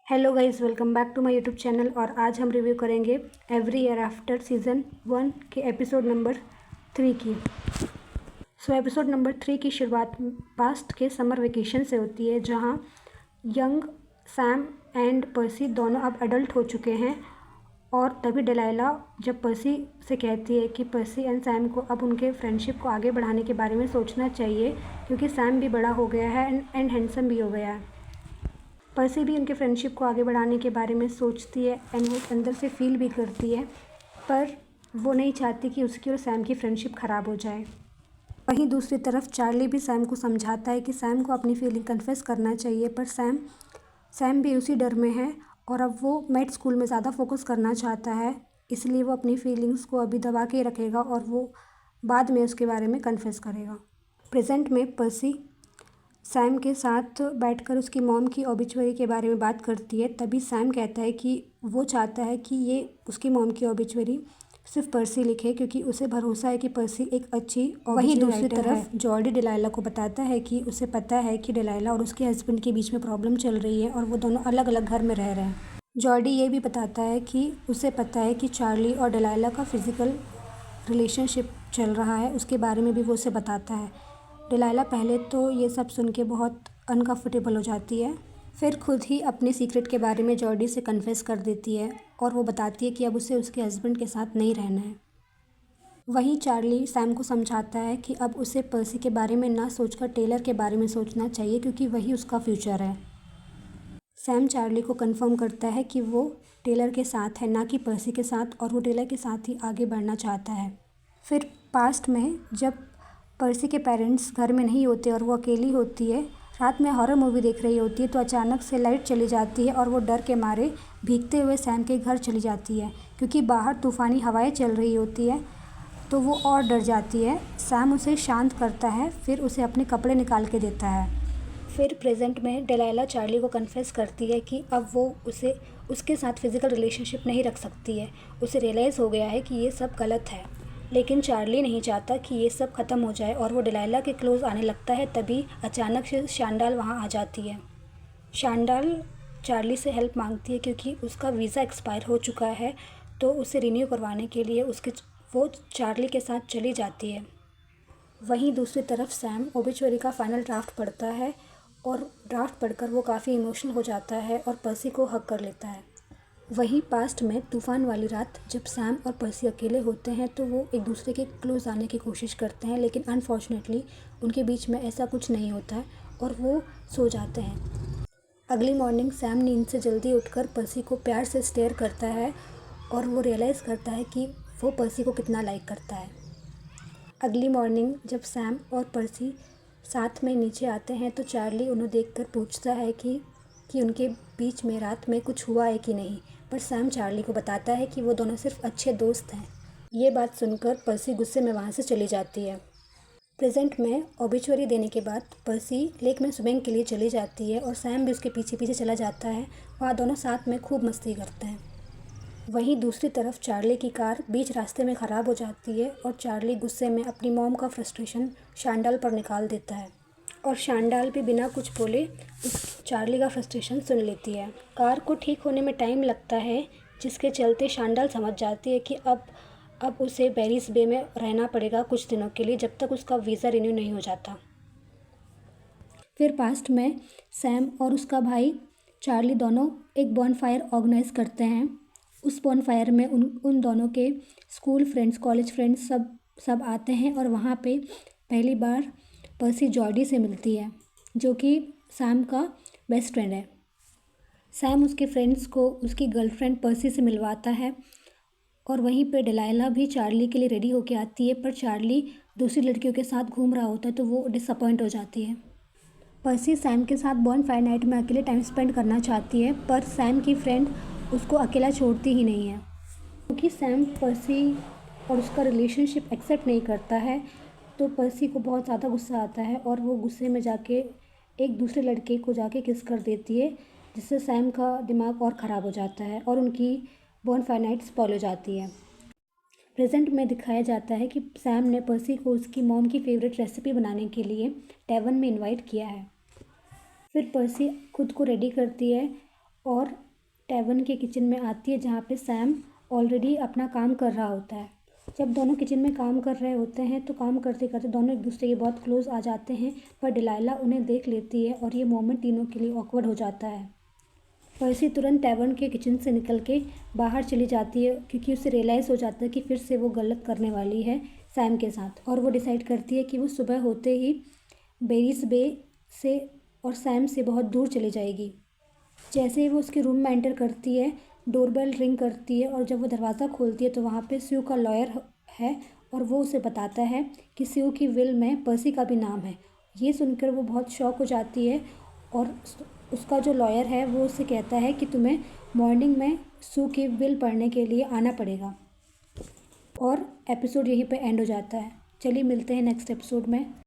Hello guys, welcome back to my YouTube channel. और आज हम रिव्यू करेंगे एवरी ईयर आफ्टर सीज़न 1 के एपिसोड नंबर 3 की। एपिसोड नंबर 3 की शुरुआत पास्ट के समर वेकेशन से होती है, जहां यंग सैम एंड पर्सी दोनों अब एडल्ट हो चुके हैं। और तभी डिलाइला जब पर्सी से कहती है कि पर्सी एंड सैम को अब उनके फ्रेंडशिप को आगे बढ़ाने के बारे में सोचना चाहिए, क्योंकि सैम भी बड़ा हो गया है एंड हैंडसम भी हो गया है। पर्सी भी उनके फ्रेंडशिप को आगे बढ़ाने के बारे में सोचती है एंड वो अंदर से फील भी करती है, पर वो नहीं चाहती कि उसकी और सैम की फ्रेंडशिप ख़राब हो जाए। वहीं दूसरी तरफ चार्ली भी सैम को समझाता है कि सैम को अपनी फीलिंग कन्फेस करना चाहिए, पर सैम भी उसी डर में है और अब वो मेड स्कूल में ज़्यादा फोकस करना चाहता है, इसलिए वो अपनी फीलिंग्स को अभी दबा के रखेगा और वो बाद में उसके बारे में कन्फेस करेगा। प्रेजेंट में पर्सी सैम के साथ बैठकर उसकी मॉम की ऑबिचुअरी के बारे में बात करती है। तभी सैम कहता है कि वो चाहता है कि ये उसकी मॉम की ऑबिचुअरी सिर्फ पर्सी लिखे, क्योंकि उसे भरोसा है कि पर्सी एक अच्छी। वहीं दूसरी तरफ जॉर्डी डिलाइला को बताता है कि उसे पता है कि डिलाइला और उसके हस्बैंड के बीच में प्रॉब्लम चल रही है और वो दोनों अलग अलग घर में रह रहे हैं। जॉर्डी ये भी बताता है कि उसे पता है कि चार्ली और डिलाइला का फिज़िकल रिलेशनशिप चल रहा है, उसके बारे में भी वो उसे बताता है। डिलाइला पहले तो ये सब सुन के बहुत अनकंफर्टेबल हो जाती है, फिर खुद ही अपने सीक्रेट के बारे में जॉर्डी से कन्फेस कर देती है और वो बताती है कि अब उसे उसके हस्बैंड के साथ नहीं रहना है। वहीं चार्ली सैम को समझाता है कि अब उसे पर्सी के बारे में ना सोचकर टेलर के बारे में सोचना चाहिए, क्योंकि वही उसका फ्यूचर है। सैम चार्ली को कंफर्म करता है कि वो टेलर के साथ है, ना कि पर्सी के साथ, और वो टेलर के साथ ही आगे बढ़ना चाहता है। फिर पास्ट में जब पर्सी के पेरेंट्स घर में नहीं होते और वो अकेली होती है, रात में हॉरर मूवी देख रही होती है, तो अचानक से लाइट चली जाती है और वो डर के मारे भीगते हुए सैम के घर चली जाती है, क्योंकि बाहर तूफ़ानी हवाएं चल रही होती है, तो वो और डर जाती है। सैम उसे शांत करता है, फिर उसे अपने कपड़े निकाल के देता है। फिर प्रेजेंट में डिलाइला चार्ली को कन्फेस करती है कि अब वो उसके साथ फिज़िकल रिलेशनशिप नहीं रख सकती है। उसे रियलाइज़ हो गया है कि ये सब गलत है, लेकिन चार्ली नहीं चाहता कि ये सब ख़त्म हो जाए और वो डिलाइला के क्लोज़ आने लगता है। तभी अचानक से शांडाल वहाँ आ जाती है। शांडाल चार्ली से हेल्प मांगती है, क्योंकि उसका वीज़ा एक्सपायर हो चुका है, तो उसे रिन्यू करवाने के लिए वो चार्ली के साथ चली जाती है। वहीं दूसरी तरफ सैम ओबिचुअरी का फाइनल ड्राफ्ट पढ़ता है और ड्राफ्ट पढ़कर वो काफ़ी इमोशनल हो जाता है और पर्सी को हग कर लेता है। वहीं पास्ट में तूफ़ान वाली रात जब सैम और पर्सी अकेले होते हैं, तो वो एक दूसरे के क्लोज़ आने की कोशिश करते हैं, लेकिन अनफॉर्चुनेटली उनके बीच में ऐसा कुछ नहीं होता है और वो सो जाते हैं। अगली मॉर्निंग सैम नींद से जल्दी उठकर पर्सी को प्यार से स्टेयर करता है और वो रियलाइज़ करता है कि वो पर्सी को कितना लाइक करता है। अगली मॉर्निंग जब सैम और पर्सी साथ में नीचे आते हैं, तो चार्ली उन्हें देखकर पूछता है कि उनके बीच में रात में कुछ हुआ है कि नहीं, पर सैम चार्ली को बताता है कि वो दोनों सिर्फ अच्छे दोस्त हैं। ये बात सुनकर पर्सी गुस्से में वहाँ से चली जाती है। प्रेजेंट में ओबिचुअरी देने के बाद पर्सी लेक में स्विमिंग के लिए चली जाती है और सैम भी उसके पीछे पीछे चला जाता है। वहाँ दोनों साथ में खूब मस्ती करते हैं। वहीं दूसरी तरफ चार्ली की कार बीच रास्ते में ख़राब हो जाती है और चार्ली गुस्से में अपनी मॉम का फ्रस्ट्रेशन शांडाल पर निकाल देता है और शांडाल भी बिना कुछ बोले उस चार्ली का फ्रस्ट्रेशन सुन लेती है। कार को ठीक होने में टाइम लगता है, जिसके चलते शांडाल समझ जाती है कि अब उसे बैरिस बे में रहना पड़ेगा कुछ दिनों के लिए, जब तक उसका वीज़ा रिन्यू नहीं हो जाता। फिर पास्ट में सैम और उसका भाई चार्ली दोनों एक बॉनफायर ऑर्गेनाइज करते हैं। उस बॉनफायर में उन दोनों के स्कूल फ्रेंड्स, कॉलेज फ्रेंड्स सब आते हैं और वहाँ पे पहली बार पर्सी जॉर्डी से मिलती है, जो कि सैम का बेस्ट फ्रेंड है। सैम उसके फ्रेंड्स को उसकी गर्लफ्रेंड पर्सी से मिलवाता है और वहीं पे डिलाइला भी चार्ली के लिए रेडी होके आती है, पर चार्ली दूसरी लड़कियों के साथ घूम रहा होता है, तो वो डिसअपॉइंट हो जाती है। पर्सी सैम के साथ बॉनफायर नाइट में अकेले टाइम स्पेंड करना चाहती है, पर सैम की फ्रेंड उसको अकेला छोड़ती ही नहीं है, क्योंकि सैम पर्सी और उसका रिलेशनशिप एक्सेप्ट नहीं करता है। तो पर्सी को बहुत ज़्यादा गुस्सा आता है और वो गुस्से में जाके एक दूसरे लड़के को जाके किस कर देती है, जिससे सैम का दिमाग और ख़राब हो जाता है और उनकी बॉनफायर नाइट स्पॉइल हो जाती है। प्रेजेंट में दिखाया जाता है कि सैम ने पर्सी को उसकी मॉम की फेवरेट रेसिपी बनाने के लिए टैवन में इनवाइट किया है। फिर पर्सी खुद को रेडी करती है और टैवन के किचन में आती है, जहाँ पे सैम ऑलरेडी अपना काम कर रहा होता है। जब दोनों किचन में काम कर रहे होते हैं तो काम करते करते दोनों एक दूसरे के बहुत क्लोज आ जाते हैं, पर डिलाइला उन्हें देख लेती है और ये मोमेंट तीनों के लिए ऑकवर्ड हो जाता है। पर्सी तुरंत टैवर्न के किचन से निकल के बाहर चली जाती है, क्योंकि उसे रियलाइज़ हो जाता है कि फिर से वो गलत करने वाली है सैम के साथ, और वो डिसाइड करती है कि वो सुबह होते ही बेरिस बे से और सैम से बहुत दूर चली जाएगी। जैसे ही वो उसके रूम में एंटर करती है, डोरबेल रिंग करती है और जब वो दरवाज़ा खोलती है तो वहाँ पे स्यू का लॉयर है और वो उसे बताता है कि स्यू की विल में पर्सी का भी नाम है। ये सुनकर वो बहुत शॉक हो जाती है और उसका जो लॉयर है वो उसे कहता है कि तुम्हें मॉर्निंग में स्यू की विल पढ़ने के लिए आना पड़ेगा। और एपिसोड यहीं पे एंड हो जाता है। चलिए मिलते हैं नेक्स्ट एपिसोड में।